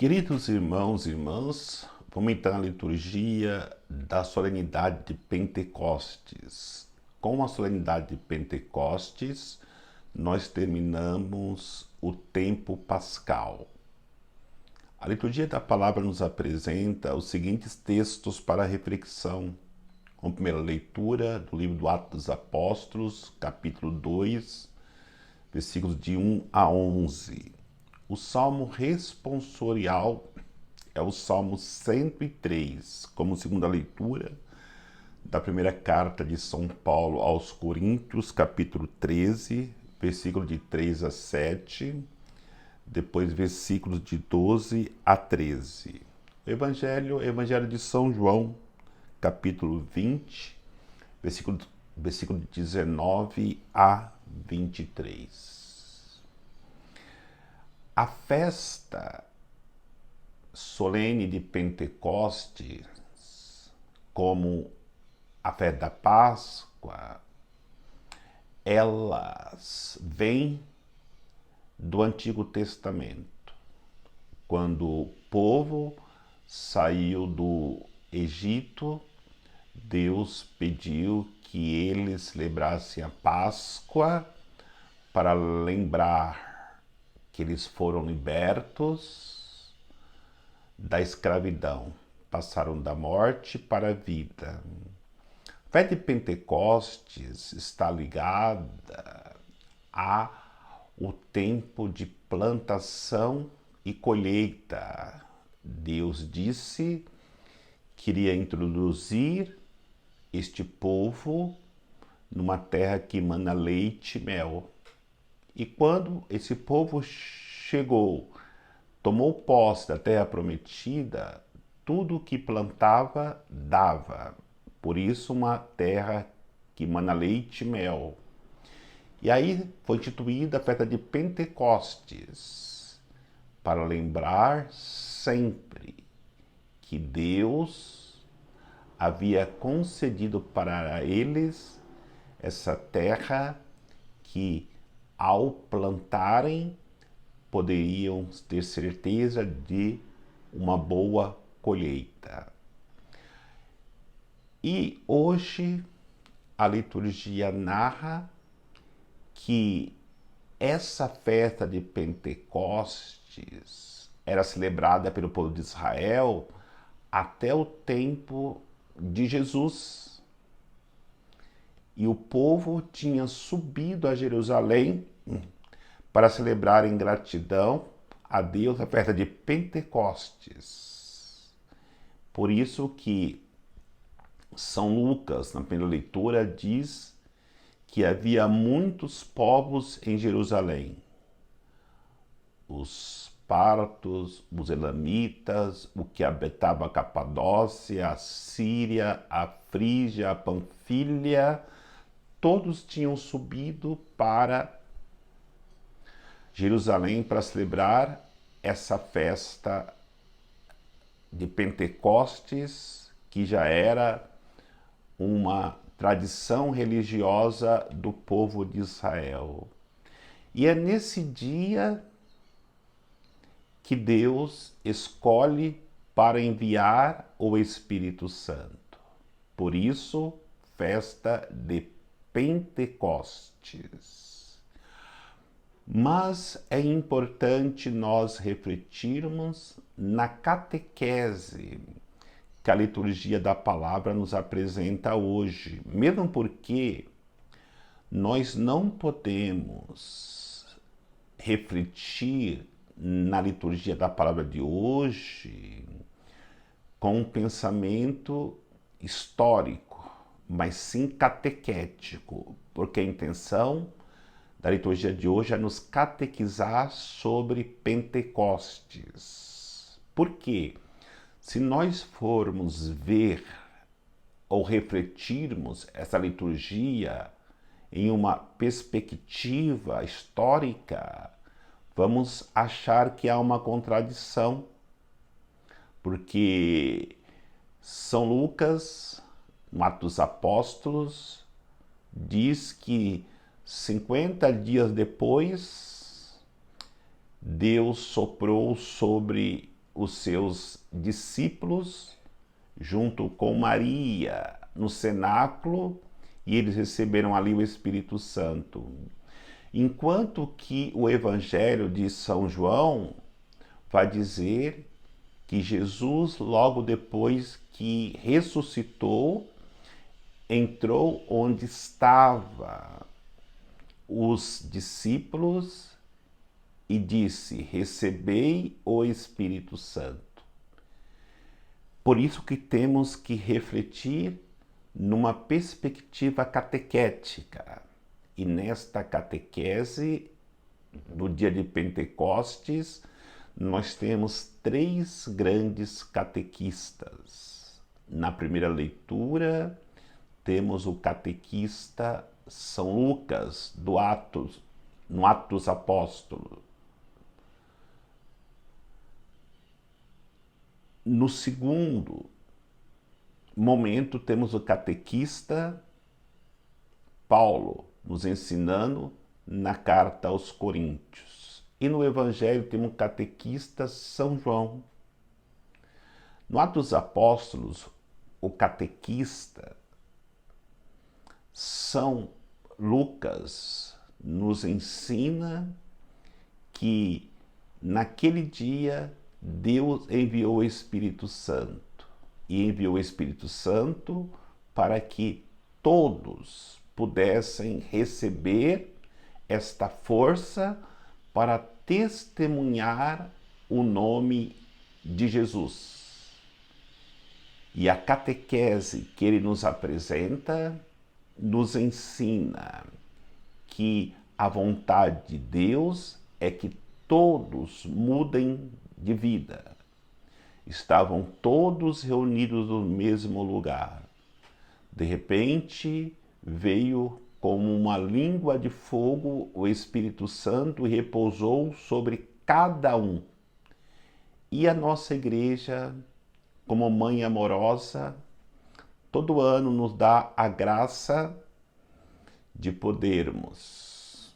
Queridos irmãos e irmãs, vamos entrar na liturgia da solenidade de Pentecostes. Com a solenidade de Pentecostes, nós terminamos o tempo pascal. A liturgia da palavra nos apresenta os seguintes textos para reflexão. Com primeira leitura do livro do Atos dos Apóstolos, capítulo 2, versículos de 1 a 11. O salmo responsorial é o Salmo 103, como segunda leitura da primeira carta de São Paulo aos Coríntios, capítulo 13, versículo de 3 a 7, depois versículos de 12 a 13. O Evangelho de São João, capítulo 20, versículo de 19 a 23. A festa solene de Pentecostes, como a festa da Páscoa, elas vêm do Antigo Testamento, quando o povo saiu do Egito. Deus pediu que eles celebrassem a Páscoa para lembrar que eles foram libertos da escravidão, passaram da morte para a vida. A festa de Pentecostes está ligada ao tempo de plantação e colheita. Deus disse que iria introduzir este povo numa terra que emana leite e mel. E quando esse povo chegou, tomou posse da terra prometida, tudo o que plantava dava. Por isso, uma terra que emana leite e mel. E aí foi instituída a festa de Pentecostes, para lembrar sempre que Deus havia concedido para eles essa terra que, ao plantarem, poderiam ter certeza de uma boa colheita. E hoje a liturgia narra que essa festa de Pentecostes era celebrada pelo povo de Israel até o tempo de Jesus. E o povo tinha subido a Jerusalém para celebrar em gratidão a Deus a festa de Pentecostes. Por isso que São Lucas, na primeira leitura, diz que havia muitos povos em Jerusalém. Os partos, os elamitas, o que habitava a Capadócia, a Síria, a Frígia, a Panfilha, todos tinham subido para Jerusalém para celebrar essa festa de Pentecostes, que já era uma tradição religiosa do povo de Israel. E é nesse dia que Deus escolhe para enviar o Espírito Santo. Por isso, festa de Pentecostes. Mas é importante nós refletirmos na catequese que a liturgia da palavra nos apresenta hoje, mesmo porque nós não podemos refletir na liturgia da palavra de hoje com um pensamento histórico, mas sim catequético, porque a intenção da liturgia de hoje é nos catequizar sobre Pentecostes. Por quê? Se nós formos ver ou refletirmos essa liturgia em uma perspectiva histórica, vamos achar que há uma contradição, porque São Lucas, no Atos dos Apóstolos, diz que 50 dias depois, Deus soprou sobre os seus discípulos junto com Maria no cenáculo e eles receberam ali o Espírito Santo. Enquanto que o Evangelho de São João vai dizer que Jesus, logo depois que ressuscitou, entrou onde estavam os discípulos e disse: recebei o Espírito Santo. Por isso que temos que refletir numa perspectiva catequética. E nesta catequese, no dia de Pentecostes, nós temos 3 grandes catequistas. Na primeira leitura, temos o catequista São Lucas, no Atos Apóstolos. No segundo momento, temos o catequista Paulo, nos ensinando na carta aos Coríntios. E no Evangelho temos o catequista São João. No Atos dos Apóstolos, o catequista São Lucas nos ensina que naquele dia Deus enviou o Espírito Santo. E enviou o Espírito Santo para que todos pudessem receber esta força para testemunhar o nome de Jesus. E a catequese que ele nos apresenta nos ensina que a vontade de Deus é que todos mudem de vida. Estavam todos reunidos no mesmo lugar. De repente, veio como uma língua de fogo o Espírito Santo e repousou sobre cada um. E a nossa igreja, como mãe amorosa, todo ano nos dá a graça de podermos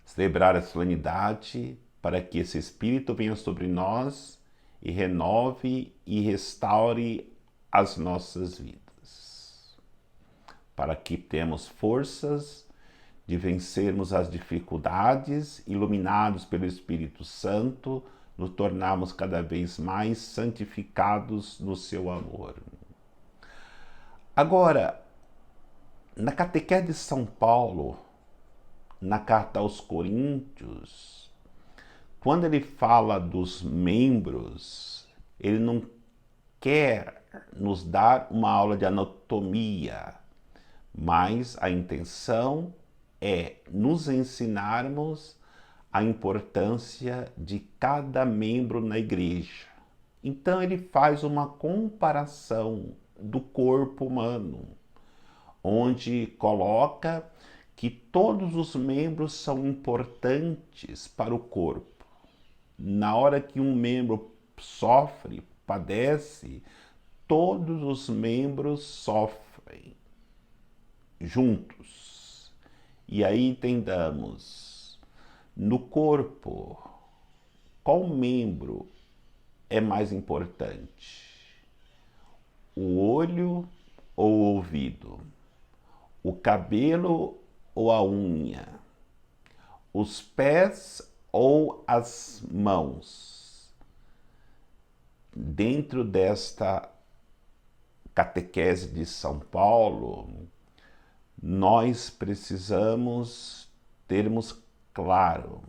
celebrar a solenidade para que esse Espírito venha sobre nós e renove e restaure as nossas vidas, para que tenhamos forças de vencermos as dificuldades, iluminados pelo Espírito Santo, nos tornarmos cada vez mais santificados no seu amor. Agora, na catequese de São Paulo, na carta aos Coríntios, quando ele fala dos membros, ele não quer nos dar uma aula de anatomia, mas a intenção é nos ensinarmos a importância de cada membro na igreja. Então ele faz uma comparação do corpo humano, onde coloca que todos os membros são importantes para o corpo. Na hora que um membro sofre, padece, todos os membros sofrem juntos. E aí entendamos, no corpo, qual membro é mais importante? O olho ou o ouvido? O cabelo ou a unha? Os pés ou as mãos? Dentro desta catequese de São Paulo, nós precisamos termos claro,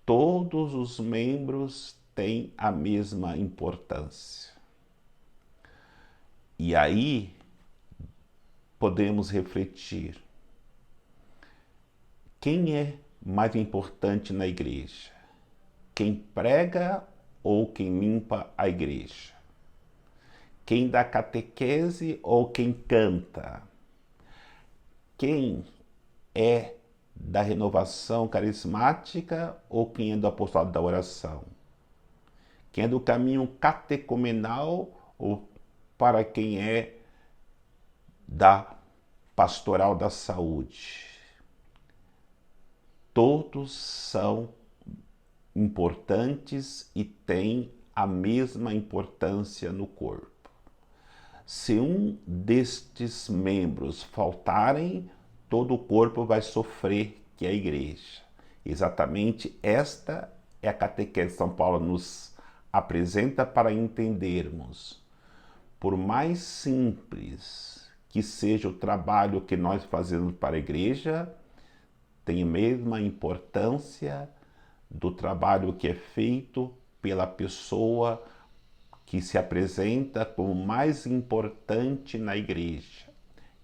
todos os membros têm a mesma importância. E aí podemos refletir, quem é mais importante na igreja? Quem prega ou quem limpa a igreja? Quem dá catequese ou quem canta? Quem é da renovação carismática ou quem é do apostolado da oração? Quem é do caminho catecumenal ou para quem é da pastoral da saúde? Todos são importantes e têm a mesma importância no corpo. Se um destes membros faltarem, todo o corpo vai sofrer, que é a igreja. Exatamente esta é a catequese que São Paulo nos apresenta para entendermos. Por mais simples que seja o trabalho que nós fazemos para a igreja, tem a mesma importância do trabalho que é feito pela pessoa que se apresenta como mais importante na igreja.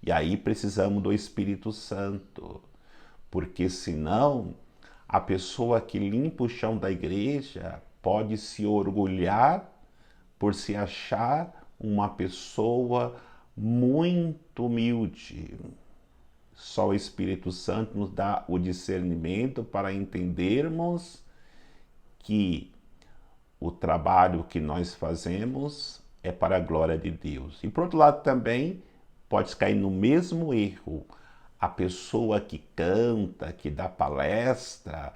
E aí precisamos do Espírito Santo, porque senão a pessoa que limpa o chão da igreja pode se orgulhar por se achar uma pessoa muito humilde. Só o Espírito Santo nos dá o discernimento para entendermos que o trabalho que nós fazemos é para a glória de Deus. E por outro lado também pode cair no mesmo erro. A pessoa que canta, que dá palestra,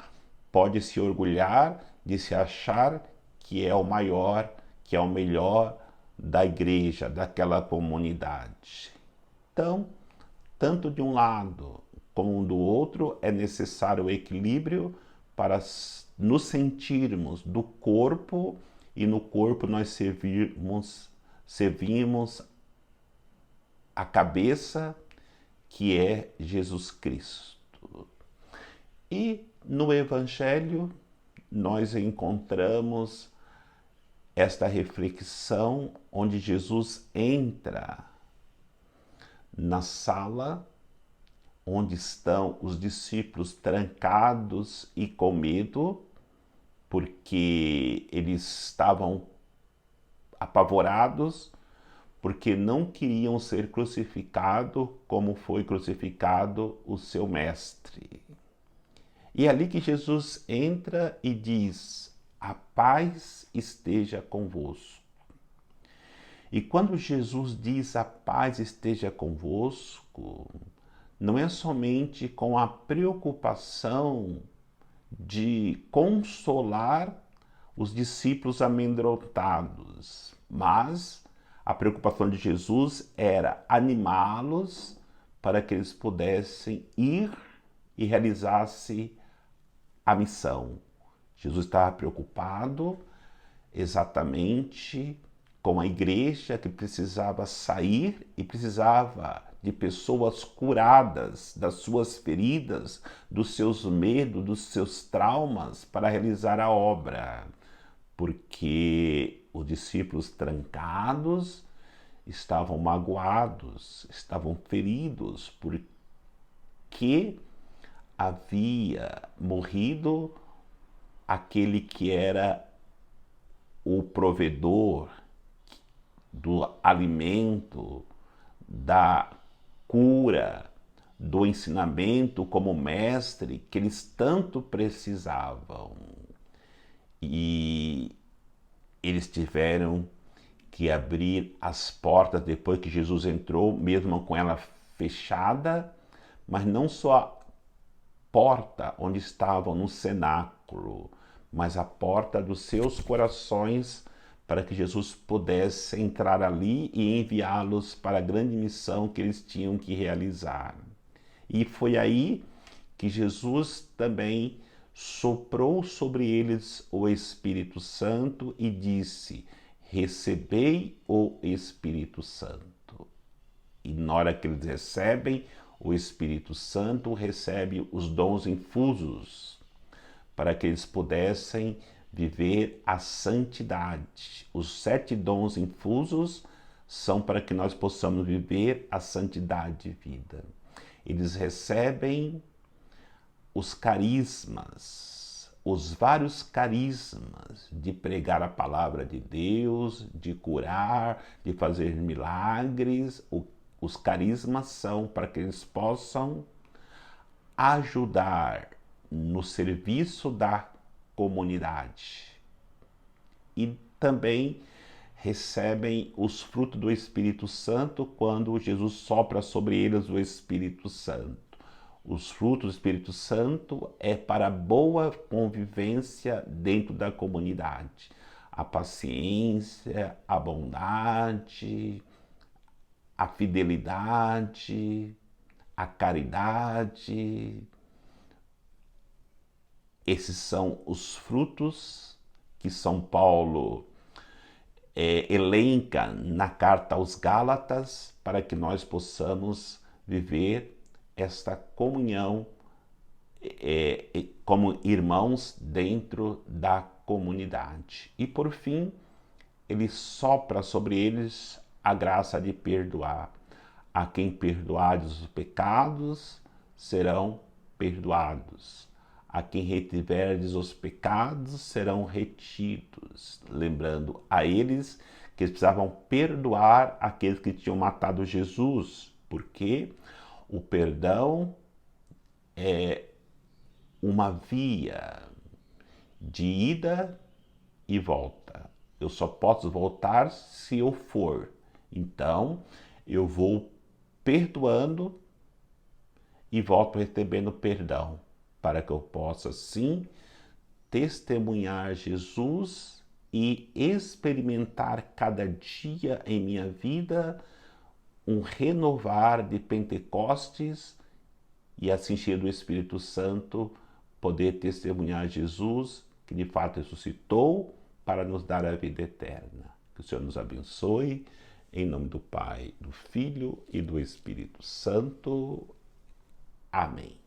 pode se orgulhar de se achar que é o maior, que é o melhor da igreja, daquela comunidade. Então, tanto de um lado como do outro, é necessário o equilíbrio para nos sentirmos do corpo e no corpo nós servimos a cabeça, que é Jesus Cristo. E no Evangelho nós encontramos esta reflexão onde Jesus entra na sala onde estão os discípulos trancados e com medo, porque eles estavam apavorados, porque não queriam ser crucificados como foi crucificado o seu mestre. E é ali que Jesus entra e diz: a paz esteja convosco. E quando Jesus diz a paz esteja convosco, não é somente com a preocupação de consolar os discípulos amedrontados, mas a preocupação de Jesus era animá-los para que eles pudessem ir e realizassem a missão. Jesus estava preocupado exatamente com a igreja que precisava sair e precisava de pessoas curadas das suas feridas, dos seus medos, dos seus traumas para realizar a obra. Porque os discípulos trancados estavam magoados, estavam feridos, porque havia morrido aquele que era o provedor do alimento, da cura, do ensinamento como mestre que eles tanto precisavam. E eles tiveram que abrir as portas depois que Jesus entrou, mesmo com ela fechada, mas não só a porta onde estavam no cenáculo, mas a porta dos seus corações, para que Jesus pudesse entrar ali e enviá-los para a grande missão que eles tinham que realizar. E foi aí que Jesus também soprou sobre eles o Espírito Santo e disse: recebei o Espírito Santo. E na hora que eles recebem o Espírito Santo, recebe os dons infusos, para que eles pudessem viver a santidade. Os 7 dons infusos são para que nós possamos viver a santidade de vida. Eles recebem os carismas, os vários carismas de pregar a palavra de Deus, de curar, de fazer milagres. Os carismas são para que eles possam ajudar no serviço da comunidade. E também recebem os frutos do Espírito Santo quando Jesus sopra sobre eles o Espírito Santo. Os frutos do Espírito Santo é para boa convivência dentro da comunidade. A paciência, a bondade, a fidelidade, a caridade. Esses são os frutos que São Paulo elenca na carta aos Gálatas para que nós possamos viver esta comunhão como irmãos dentro da comunidade. E por fim, ele sopra sobre eles a graça de perdoar. A quem perdoares os pecados, serão perdoados. A quem retiverdes os pecados, serão retidos. Lembrando a eles que eles precisavam perdoar aqueles que tinham matado Jesus, porque o perdão é uma via de ida e volta. Eu só posso voltar se eu for. Então, eu vou perdoando e volto recebendo perdão, para que eu possa, sim, testemunhar Jesus e experimentar cada dia em minha vida um renovar de Pentecostes e, assim cheio do Espírito Santo, poder testemunhar Jesus, que de fato ressuscitou para nos dar a vida eterna. Que o Senhor nos abençoe, em nome do Pai, do Filho e do Espírito Santo. Amém.